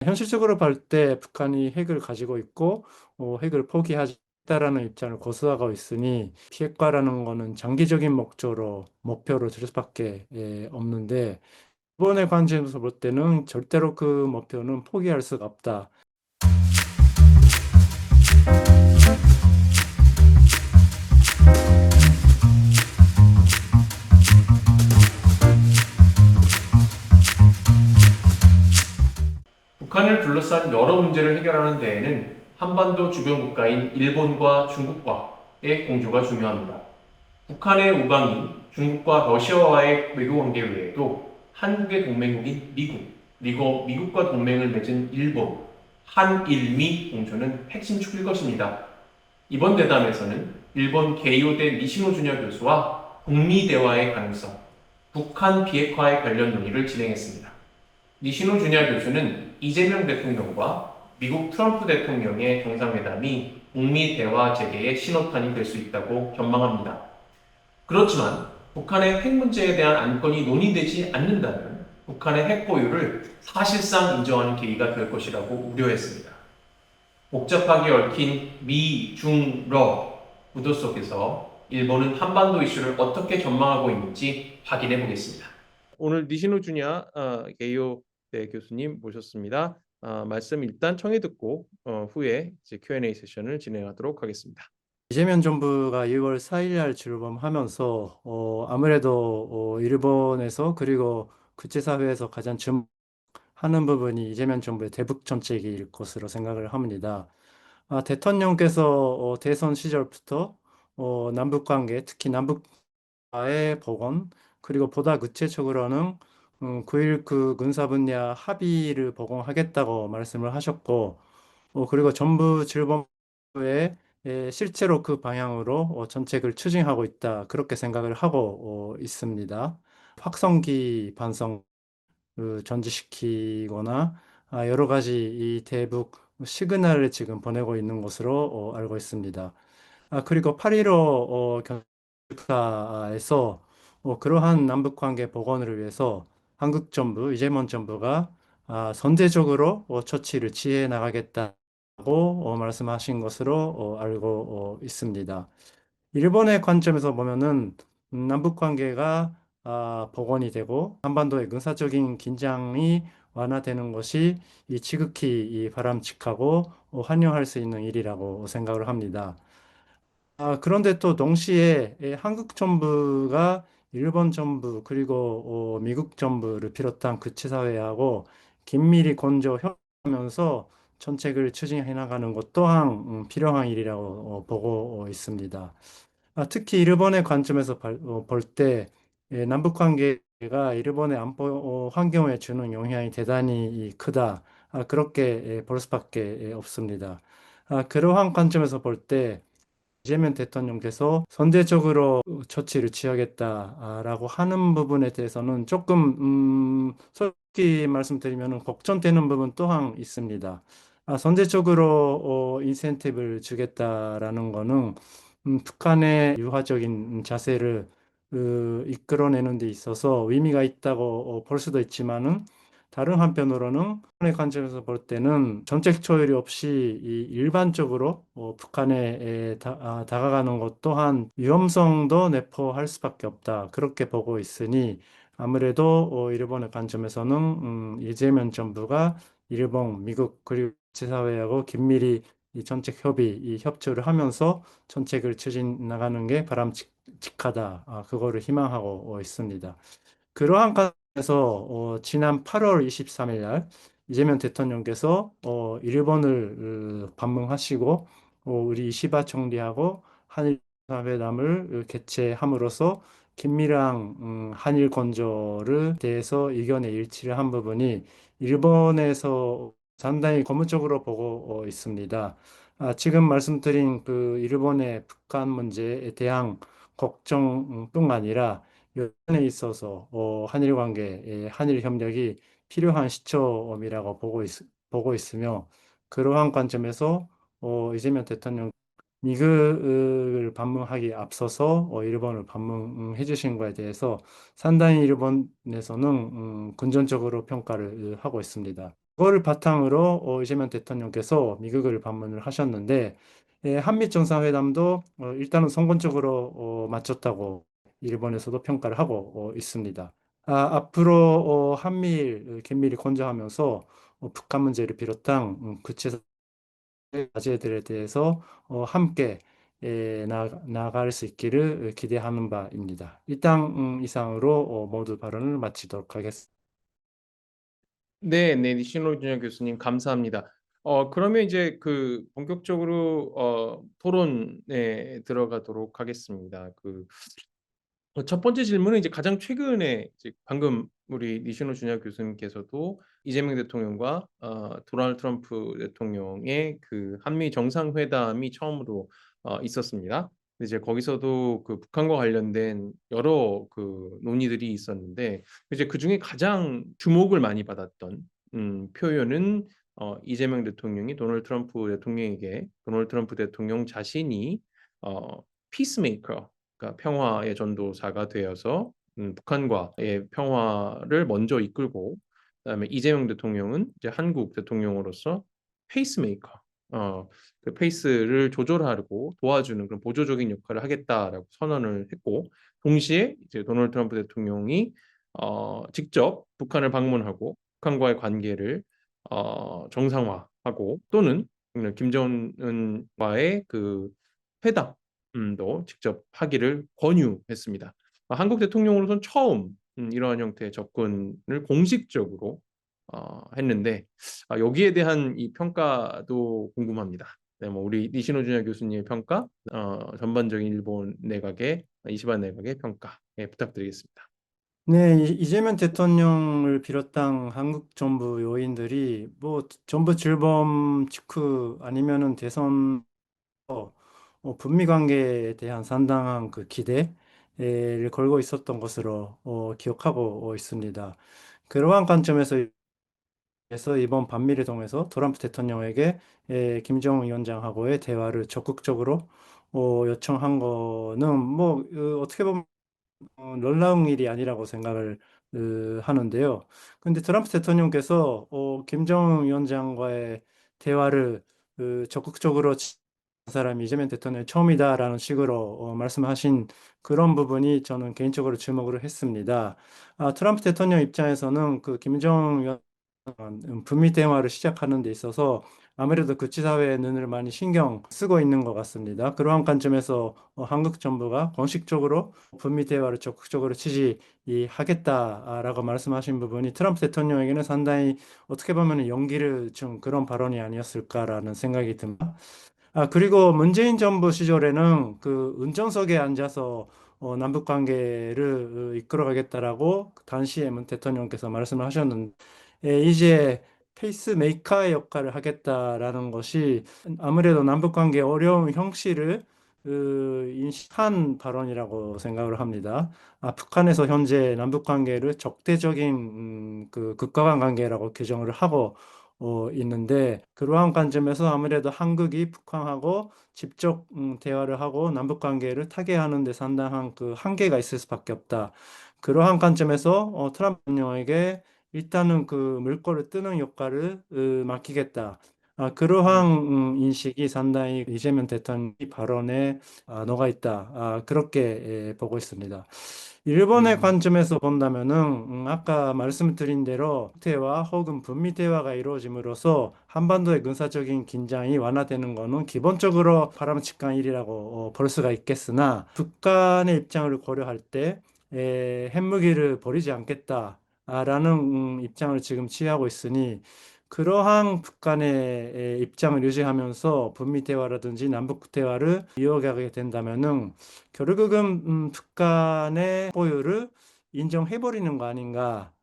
현실적으로 볼 때 북한이 핵을 가지고 있고 핵을 포기하겠다라는 입장을 고수하고 있으니 비핵화라는 거는 장기적인 목표로 들 수밖에 없는데 이번의 관점에서 볼 때는 절대로 그 목표는 포기할 수가 없다. 북한을 둘러싼 여러 문제를 해결하는 데에는 한반도 주변 국가인 일본과 중국과의 공조가 중요합니다. 북한의 우방인 중국과 러시아와의 외교관계 외에도 한국의 동맹국인 미국, 그리고 미국과 동맹을 맺은 일본, 한일미 공조는 핵심 축일 것입니다. 이번 대담에서는 일본 게이오대 니시노 주니어 교수와 북미 대화의 가능성, 북한 비핵화에 관련 논의를 진행했습니다. 니시노 주니어 교수는 이재명 대통령과 미국 트럼프 대통령의 정상회담이 북미 대화 재개의 신호탄이 될 수 있다고 전망합니다. 그렇지만 북한의 핵 문제에 대한 안건이 논의되지 않는다면 북한의 핵 보유를 사실상 인정하는 계기가 될 것이라고 우려했습니다. 복잡하게 얽힌 미, 중, 러 구도 속에서 일본은 한반도 이슈를 어떻게 전망하고 있는지 확인해 보겠습니다. 오늘 니시노 주니어 게이오 교수님 모셨습니다. 말씀 일단 청해 듣고 후에 이제 Q&A 세션을 진행하도록 하겠습니다. 이재명 정부가 2월 4일 날 출범하면서 아무래도 일본에서 그리고 국제사회에서 가장 하는 부분이 이재명 정부의 대북 정책일 것으로 생각을 합니다. 대통령께서 대선 시절부터 남북 관계, 특히 남북과의 복원, 그리고 보다 구체적으로는 9.19 군사분야 합의를 복원하겠다고 말씀을 하셨고, 그리고 정부 질본부에 실제로 그 방향으로 정책을 추진하고 있다. 그렇게 생각을 하고 있습니다. 확성기 반성 전지시키거나 여러 가지 이 대북 시그널을 지금 보내고 있는 것으로 알고 있습니다. 그리고 8.15 경사에서 그러한 남북관계 복원을 위해서 한국 정부, 이재명 정부가 선제적으로 처치를 취해 나가겠다고 말씀하신 것으로 알고 있습니다. 일본의 관점에서 보면은 남북 관계가 복원이 되고 한반도의 군사적인 긴장이 완화되는 것이 이 지극히 이 바람직하고 환영할 수 있는 일이라고 생각을 합니다. 그런데 또 동시에 한국 정부가 일본 정부 그리고 미국 정부를 비롯한 국제사회하고 긴밀히 건조하면서 정책을 추진해 나가는 것 또한 필요한 일이라고 보고 있습니다. 특히 일본의 관점에서 볼 때 남북 관계가 일본의 안보 환경에 주는 영향이 대단히 크다. 그렇게 볼 수밖에 없습니다. 그러한 관점에서 볼 때 이재명 대통령께서 선제적으로 조치를 취하겠다라고 하는 부분에 대해서는 조금 솔직히 말씀드리면 걱정되는 부분 또한 있습니다. 선제적으로 인센티브를 주겠다라는 거는 북한의 유화적인 자세를 이끌어내는 데 있어서 의미가 있다고 볼 수도 있지만은 다른 한편으로는 북한의 관점에서 볼 때는 정책 초열이 없이 일반적으로 북한에 다가가는 것 또한 위험성도 내포할 수밖에 없다. 그렇게 보고 있으니 아무래도 일본의 관점에서는 이재명 정부가 일본, 미국 그리고 국제사회하고 긴밀히 이 정책 이 협조를 하면서 정책을 추진 나가는 게 바람직하다. 그거를 희망하고 있습니다. 그러한 관점에서 지난 8월 23일 날 이재명 대통령께서 일본을 방문하시고 우리 이시바 총리하고 한일 회담을 개최함으로써 긴밀한 한일 건조를 대해서 의견의 일치를 한 부분이 일본에서 상당히 고무적으로 보고 있습니다. 지금 말씀드린 그 일본의 북한 문제에 대한 걱정뿐 아니라 여건에 있어서 한일 관계, 한일 협력이 필요한 시점이라고 보고 있으며 그러한 관점에서 이재명 대통령 미국을 방문하기 앞서서 일본을 방문해 주신 것에 대해서 상당히 일본에서는 긍정적으로 평가를 하고 있습니다. 그거를 바탕으로 이재명 대통령께서 미국을 방문을 하셨는데, 한미 정상회담도 일단은 성공적으로 마쳤다고 일본에서도 평가를 하고 있습니다. 앞으로 한미일 긴밀히 건조하면서 북한 문제를 비롯한 구체적 과제들에 대해서 함께 나아갈 수 있기를 기대하는 바입니다. 일단 이상으로 모두 발언을 마치도록 하겠습니다. 네, 네, 니시노 준현 교수님 감사합니다. 그러면 이제 그 본격적으로 토론에 들어가도록 하겠습니다. 첫 번째 질문은 이제 가장 최근에 이제 방금 우리 니시노 준야 교수님께서도 이재명 대통령과 도널드 트럼프 대통령의 그 한미 정상회담이 처음으로 있었습니다. 근데 이제 거기서도 그 북한과 관련된 여러 그 논의들이 있었는데 이제 그 중에 가장 주목을 많이 받았던 표현은 이재명 대통령이 도널드 트럼프 대통령에게 도널드 트럼프 대통령 자신이 피스메이커 그러니까 평화의 전도사가 되어서 북한과의 평화를 먼저 이끌고 그다음에 이재명 대통령은 이제 한국 대통령으로서 페이스메이커 그 페이스를 조절하고 도와주는 그런 보조적인 역할을 하겠다라고 선언을 했고 동시에 이제 도널드 트럼프 대통령이 직접 북한을 방문하고 북한과의 관계를 정상화하고 또는 김정은과의 그 회담 도 직접 하기를 권유했습니다. 한국 대통령으로서는 처음 이러한 형태의 접근을 공식적으로 했는데 여기에 대한 이 평가도 궁금합니다. 네, 뭐 우리 니시노 준야 교수님의 평가, 전반적인 일본 내각의 이시바 내각의 평가 부탁드리겠습니다. 네, 이재명 대통령을 비롯한 한국 정부 요인들이 뭐 정부 출범 직후 아니면은 대선 북미 관계에 대한 상당한 그 기대를 걸고 있었던 것으로 기억하고 있습니다. 그러한 관점에서 이번 반미를 통해서 트럼프 대통령에게 김정은 위원장하고의 대화를 적극적으로 요청한 거는 뭐 어떻게 보면 놀라운 일이 아니라고 생각을 하는데요. 근데 트럼프 대통령께서 김정은 위원장과의 대화를 적극적으로 사람이 이재명 대통령이 처음이다라는 식으로 말씀하신 그런 부분이 저는 개인적으로 주목을 했습니다. 트럼프 대통령 입장에서는 그 김정은 위원 북미 대화를 시작하는 데 있어서 아무래도 국제사회의 눈을 많이 신경 쓰고 있는 것 같습니다. 그러한 관점에서 한국 정부가 공식적으로 북미 대화를 적극적으로 지지하겠다라고 말씀하신 부분이 트럼프 대통령에게는 상당히 어떻게 보면 용기를 준 그런 발언이 아니었을까라는 생각이 듭니다. 그리고 문재인 정부 시절에는 그 운전석에 앉아서 남북 관계를 이끌어가겠다라고 그 당시에 문 대통령께서 말씀을 하셨는데, 이제 페이스메이커의 역할을 하겠다라는 것이 아무래도 남북 관계 어려운 형씨를 인식한 발언이라고 생각을 합니다. 북한에서 현재 남북 관계를 적대적인 그 극과 간 관계라고 규정을 하고 있는데 그러한 관점에서 아무래도 한국이 북한하고 직접 대화를 하고 남북 관계를 타개하는 데 상당한 그 한계가 있을 수밖에 없다. 그러한 관점에서 트럼프 대통령에게 일단은 그 물꼬를 뜨는 역할을 맡기겠다. 그러한 음, 인식이 상당히 이재명 대통령 발언에 녹아 있다. 그렇게 보고 있습니다. 일본의 음, 관점에서 본다면은 아까 말씀드린 대로 대화 혹은 북미 대화가 이루어짐으로써 한반도의 군사적인 긴장이 완화되는 것은 기본적으로 바람직한 일이라고 볼 수가 있겠으나 북한의 입장을 고려할 때 핵무기를 버리지 않겠다라는 입장을 지금 취하고 있으니 그러한 북한의 입장을 유지하면서 북미 대화라든지 남북 대화를 이어가게 된다면은 결국은 북한의 보유를 인정해버리는 거 아닌가라는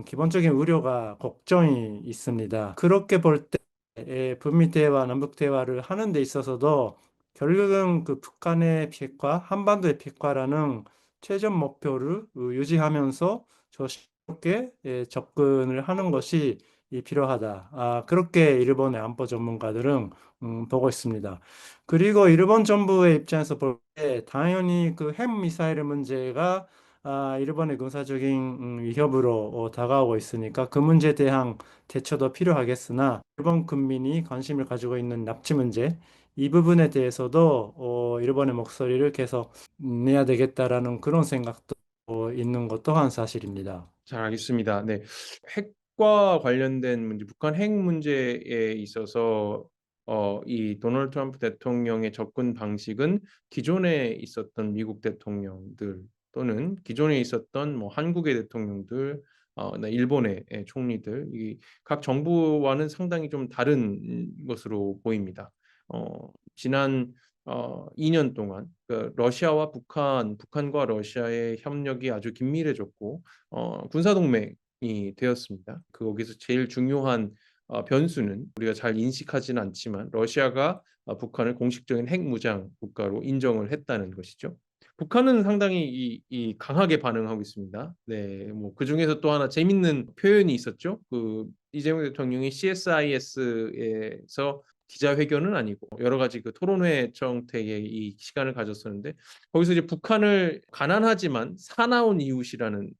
기본적인 우려가 걱정이 있습니다. 그렇게 볼 때 북미 대화, 남북 대화를 하는 데 있어서도 결국은 그 북한의 비핵화, 한반도의 비핵화라는 최종 목표를 유지하면서 조심스럽게 접근을 하는 것이 필요하다. 그렇게 일본의 안보 전문가들은 보고 있습니다. 그리고 일본 정부의 입장에서 볼 때 당연히 그 핵 미사일 문제가 일본의 군사적인 위협으로 다가오고 있으니까 그 문제에 대한 대처도 필요하겠으나 일본 국민이 관심을 가지고 있는 납치 문제 이 부분에 대해서도 일본의 목소리를 계속 내야 되겠다라는 그런 생각도 있는 것 또한 사실입니다. 잘 알겠습니다. 네. 핵과 관련된 문제, 북한 핵 문제에 있어서 이 도널드 트럼프 대통령의 접근 방식은 기존에 있었던 미국 대통령들 또는 기존에 있었던 뭐 한국의 대통령들, 일본의 총리들, 이 각 정부와는 상당히 좀 다른 것으로 보입니다. 지난 2년 동안 그 러시아와 북한과 러시아의 협력이 아주 긴밀해졌고 군사 동맹이 되었습니다. 거기서 제일 중요한 변수는 우리가 잘 인식하지는 않지만 러시아가 북한을 공식적인 핵무장 국가로 인정을 했다는 것이죠. 북한은 상당히 이 강하게 반응하고 있습니다. 네, 뭐 그 중에서 또 하나 재밌는 표현이 있었죠. 그 이재명 대통령이 CSIS에서 기자회견은 아니고 여러 가지 그 토론회 형태의 이 시간을 가졌었는데 거기서 이제 북한을 가난하지만 사나운 이웃이라는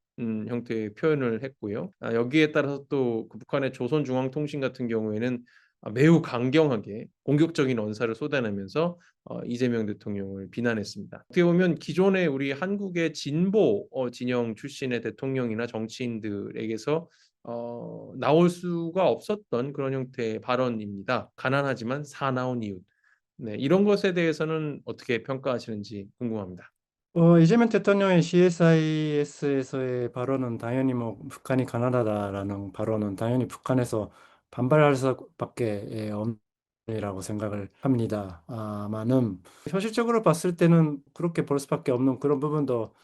형태의 표현을 했고요. 여기에 따라서 또그 북한의 조선중앙통신 같은 경우에는 매우 강경하게 공격적인 언사를 쏟아내면서 이재명 대통령을 비난했습니다. 어떻게 보면 기존의 우리 한국의 진보 진영 출신의 대통령이나 정치인들에게서 나올 수가 없었던 그런 형태의 발언입니다. 가난하지만 사나운 이웃. 네, 이런 것에 대해서는 어떻게 평가하시는지 궁금합니다. 이재명 대통령의 CSIS에서의 발언은 당연히 뭐 북한이 가난하다라는 발언은 당연히 북한에서 반발할 수밖에 없느라고 생각을 합니다. 아마는 현실적으로 봤을 때는 그렇게 볼 수밖에 없는 그런 부분도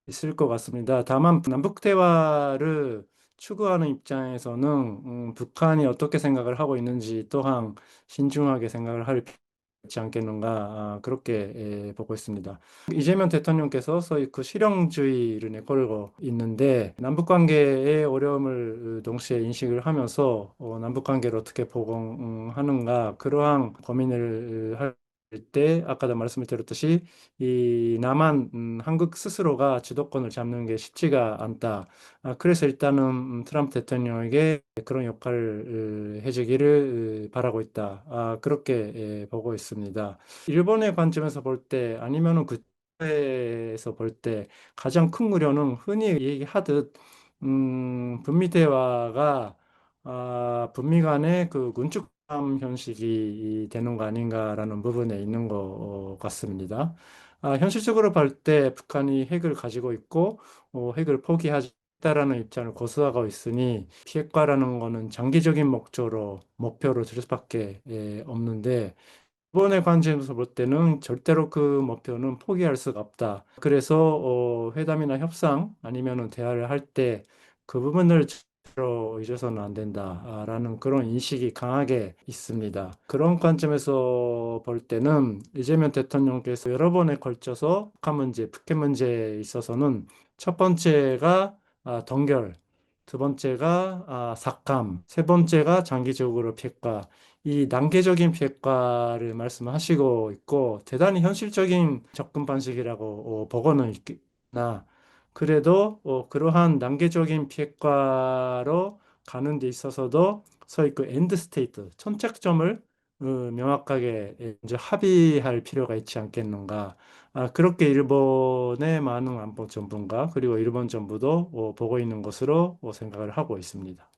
있을 것 같습니다. 다만 남북 대화를 추구하는 입장에서는 북한이 어떻게 생각을 하고 있는지 또한 신중하게 생각을 할 필요가 있지 않겠는가 그렇게 보고 있습니다. 이재명 대통령께서 소위 그 실용주의를 내걸고 있는데 남북 관계의 어려움을 동시에 인식을 하면서 남북 관계를 어떻게 보강하는가 그러한 고민을 할 때 아까도 말씀을 드렸듯이 이 남한 한국 스스로가 주도권을 잡는 게 쉽지가 않다. 그래서 일단은 트럼프 대통령에게 그런 역할을 해주기를 바라고 있다. 그렇게 보고 있습니다. 일본의 관점에서 볼 때 아니면은 그에서 볼 때 가장 큰 우려는 흔히 얘기하듯 북미 대화가 북미 간의 그 군축함 현실이 되는 거 아닌가라는 부분에 있는 것 같습니다. 현실적으로 볼 때 북한이 핵을 가지고 있고 핵을 포기하겠다라는 입장을 고수하고 있으니 비핵화라는 거는 장기적인 목표로 들 수밖에 없는데 이번의 관점에서 볼 때는 절대로 그 목표는 포기할 수가 없다. 그래서 회담이나 협상 아니면은 대화를 할 때 그 부분을 절대로 잊어서는 안 된다라는 그런 인식이 강하게 있습니다. 그런 관점에서 볼 때는 이재명 대통령께서 여러 번에 걸쳐서 북한 문제, 북핵 문제에 있어서는 첫 번째가 동결, 두 번째가 삭감, 세 번째가 장기적으로 비핵화. 이 단계적인 비핵화를 말씀하시고 있고 대단히 현실적인 접근 방식이라고 보고는 있나 그래도 그러한 단계적인 비핵화로 가는 데 있어서도 소위 그 엔드 스테이트 선착점을 명확하게 이제 합의할 필요가 있지 않겠는가. 그렇게 일본의 많은 안보 전문가 그리고 일본 정부도 보고 있는 것으로 생각을 하고 있습니다.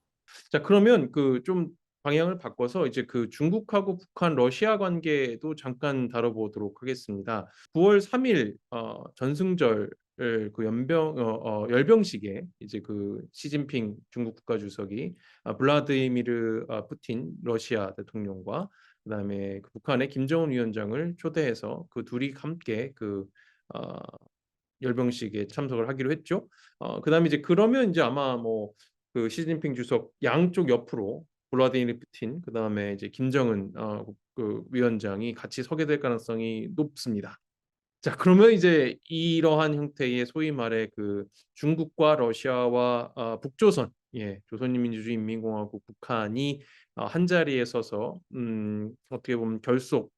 자, 그러면 그 좀 방향을 바꿔서 이제 그 중국하고 북한, 러시아 관계도 잠깐 다뤄보도록 하겠습니다. 9월 3일 전승절 그 열병식에 이제 그 시진핑 중국 국가주석이 블라디미르 푸틴 러시아 대통령과 그다음에 그 북한의 김정은 위원장을 초대해서 그 둘이 함께 그 어, 열병식에 참석을 하기로 했죠. 그다음에 이제 그러면 이제 아마 뭐 그 시진핑 주석 양쪽 옆으로 블라디미르 푸틴 그다음에 이제 김정은 그 위원장이 같이 서게 될 가능성이 높습니다. 자, 그러면 이제 이러한 형태의 소위 말해 그 중국과 러시아와 북조선, 조선민주주의 인민공화국 북한이 한 자리에 서서 어떻게 보면 결속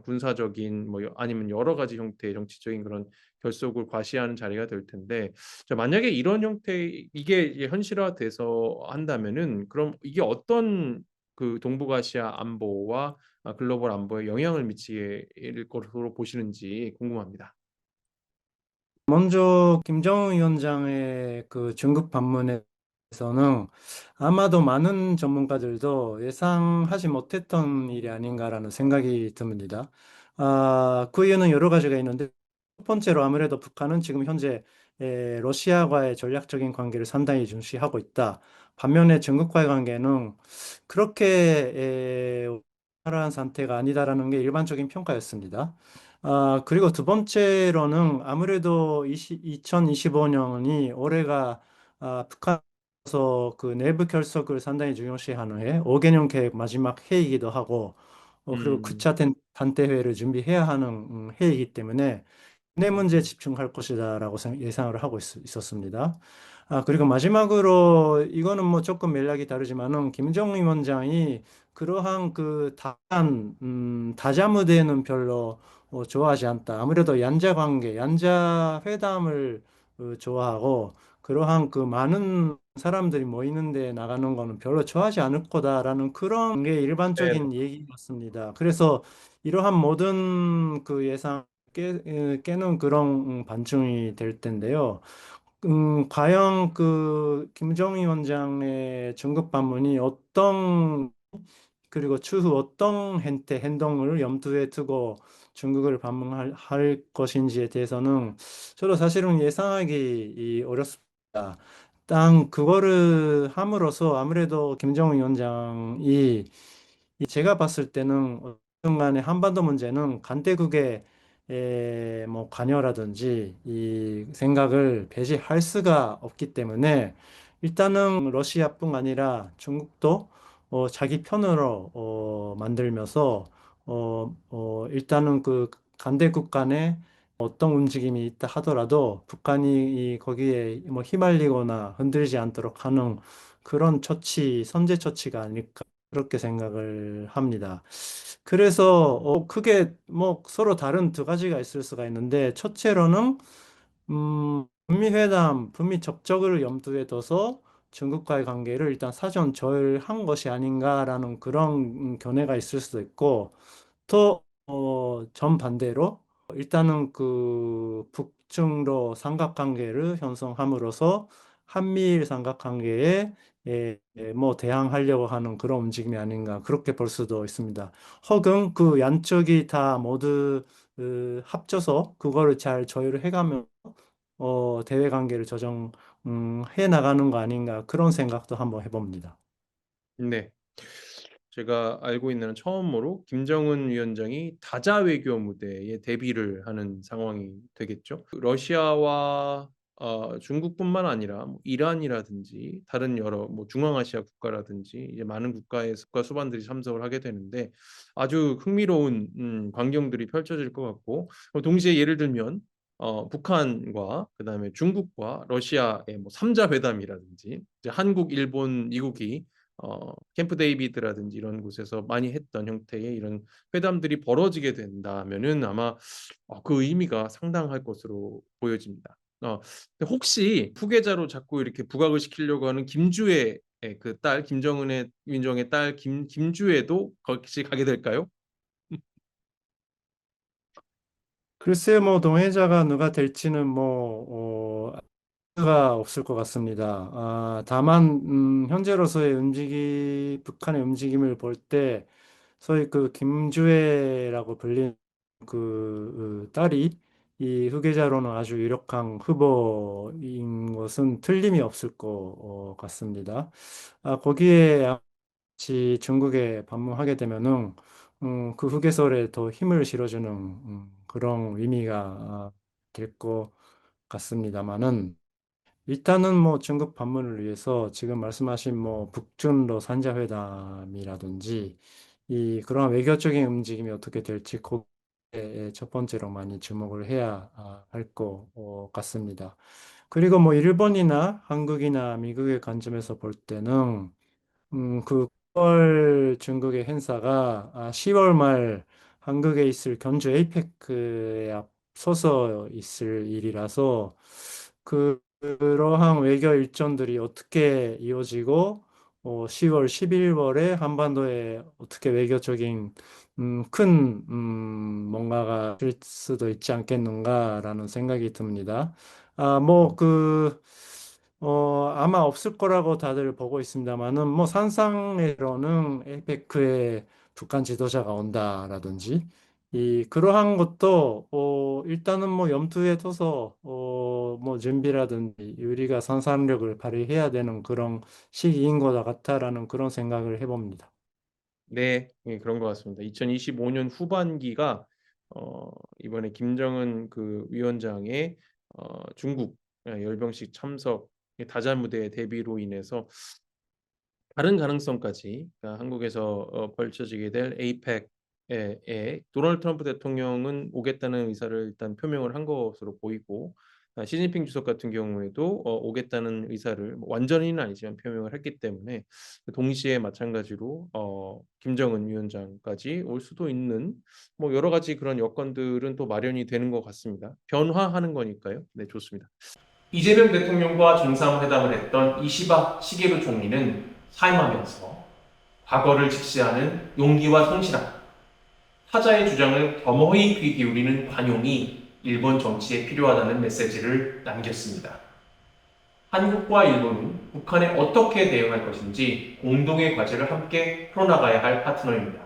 군사적인 뭐 아니면 여러 가지 형태의 정치적인 그런 결속을 과시하는 자리가 될 텐데, 자, 만약에 이런 형태 이게 이제 현실화돼서 한다면은 그럼 이게 어떤 그 동북아시아 안보와 글로벌 안보에 영향을 미칠 것으로 보시는지 궁금합니다. 먼저 김정은 위원장의 그 중국 방문에서는 아마도 많은 전문가들도 예상하지 못했던 일이 아닌가라는 생각이 듭니다. 그 이유는 여러 가지가 있는데 첫 번째로 아무래도 북한은 지금 현재 러시아와의 전략적인 관계를 상당히 중시하고 있다. 반면에 중국과의 관계는 그렇게 활발한 상태가 아니다라는 게 일반적인 평가였습니다. 그리고 두 번째로는 아무래도 2025년이 올해가 북한에서 그 내부 결속을 상당히 중요시하는 해, 5개년 계획 마지막 해이기도 하고, 그리고 음, 9차 단대회를 준비해야 하는 해이기 때문에 내 문제에 집중할 것이다라고 예상을 하고 있었습니다. 그리고 마지막으로 이거는 뭐 조금 맥락이 다르지만은 김정은 위원장이 그러한 그 다자무대는 별로 좋아하지 않다. 아무래도 양자 관계, 양자 회담을 좋아하고 그러한 그 많은 사람들이 모이는 데 나가는 거는 별로 좋아하지 않을 거다라는 그런 게 네. 일반적인 얘기였습니다. 그래서 이러한 모든 그 예상 깨는 그런 반증이 될 텐데요. 과연 그 김정은 위원장의 중국 방문이 그리고 추후 어떤 행동을 염두에 두고 중국을 방문할 할 것인지에 대해서는 저도 사실은 예상하기 어렵습니다. 딱 그거를 함으로써 아무래도 김정은 위원장이 제가 봤을 때는 어떤 간에 한반도 문제는 강대국의 뭐 관여라든지 이 생각을 배제할 수가 없기 때문에 일단은 러시아뿐 아니라 중국도 자기 편으로 만들면서 일단은 그 강대국 간에 어떤 움직임이 있다 하더라도 북한이 거기에 뭐 휘말리거나 흔들지 않도록 하는 그런 선제 처치가 아닐까 그렇게 생각을 합니다. 그래서 크게 뭐 서로 다른 두 가지가 있을 수가 있는데 첫째로는 북미 접촉을 염두에 둬서 중국과의 관계를 일단 사전 조율한 것이 아닌가라는 그런 견해가 있을 수도 있고 또 정반대로 일단은 그 북중로 삼각관계를 형성함으로써 한미일 삼각관계에 뭐 대항하려고 하는 그런 움직임이 아닌가 그렇게 볼 수도 있습니다. 혹은 그 양쪽이 다 모두 합쳐서 그거를 잘 조율을 해가면 대외 관계를 해 나가는 거 아닌가 그런 생각도 한번 해봅니다. 네. 제가 알고 있는 한 처음으로 김정은 위원장이 다자 외교 무대에 데뷔를 하는 상황이 되겠죠. 러시아와 중국뿐만 아니라 뭐 이란이라든지 다른 여러 뭐 중앙아시아 국가라든지 이제 많은 국가의 국가 수반들이 참석을 하게 되는데 아주 흥미로운 광경들이 펼쳐질 것 같고, 동시에 예를 들면 북한과 그다음에 중국과 러시아의 뭐 3자 회담이라든지 이제 한국, 일본, 미국이 캠프 데이비드라든지 이런 곳에서 많이 했던 형태의 이런 회담들이 벌어지게 된다면은 아마 그 의미가 상당할 것으로 보여집니다. 근데 혹시 후계자로 자꾸 이렇게 부각을 시키려고 하는 김주의 그 딸 김정은의 윤정의 딸 김주애도 같이 가게 될까요? 글쎄요, 뭐 동행자가 누가 될지는 가 없을 것 같습니다. 다만 현재로서의 북한의 움직임을 볼 때 소위 그 김주애라고 불리는 딸이 이 후계자로는 아주 유력한 후보인 것은 틀림이 없을 것 같습니다. 거기에 같이 중국에 방문하게 되면은 그 후계설에 더 힘을 실어주는 그런 의미가 될 것 같습니다만은 일단은 뭐 중국 방문을 위해서 지금 말씀하신 뭐 북중러 산자회담이라든지 이 그런 외교적인 움직임이 어떻게 될지 거기에 첫 번째로 많이 주목을 해야 할 것 같습니다. 그리고 뭐 일본이나 한국이나 미국의 관점에서 볼 때는 그 9월 중국의 행사가 10월 말 한국에 있을 견주 에이펙에 앞서서 있을 일이라서 그러한 외교 일정들이 어떻게 이어지고 10월, 11월에 한반도에 어떻게 외교적인 큰 뭔가가 될 수도 있지 않겠는가라는 생각이 듭니다. 아마 없을 거라고 다들 보고 있습니다만은, 상상으로는 에이페크에 북한 지도자가 온다라든지, 그러한 것도, 일단은 염두에 둬서, 준비라든지, 우리가 상상력을 발휘해야 되는 그런 시기인 것 같다라는 그런 생각을 해봅니다. 네, 예, 그런 것 같습니다. 2025년 후반기가 이번에 김정은 그 위원장의 중국 열병식 참석 다자 무대 대비로 인해서 다른 가능성까지, 그러니까 한국에서 벌쳐지게 될 에이펙에 도널드 트럼프 대통령은 오겠다는 의사를 일단 표명을 한 것으로 보이고, 시진핑 주석 같은 경우에도 오겠다는 의사를 뭐 완전히는 아니지만 표명을 했기 때문에 동시에 마찬가지로 김정은 위원장까지 올 수도 있는 뭐 여러 가지 그런 여건들은 또 마련이 되는 것 같습니다. 변화하는 거니까요. 네, 좋습니다. 이재명 대통령과 정상회담을 했던 이시바 시게루 총리는 사임하면서 과거를 직시하는 용기와 성실함, 타자의 주장을 겸허히 귀 기울이는 관용이 일본 정치에 필요하다는 메시지를 남겼습니다. 한국과 일본은 북한에 어떻게 대응할 것인지 공동의 과제를 함께 풀어나가야 할 파트너입니다.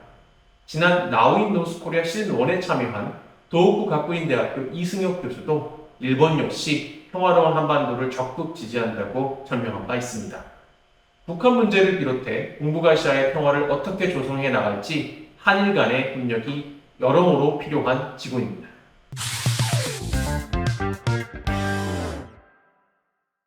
지난 나우인 노스코리아 시즌1에 참여한 도호쿠 가쿠인 대학교 이승엽 교수도 일본 역시 평화로운 한반도를 적극 지지한다고 설명한 바 있습니다. 북한 문제를 비롯해 동북아시아의 평화를 어떻게 조성해 나갈지 한일 간의 협력이 여러모로 필요한 지구입니다.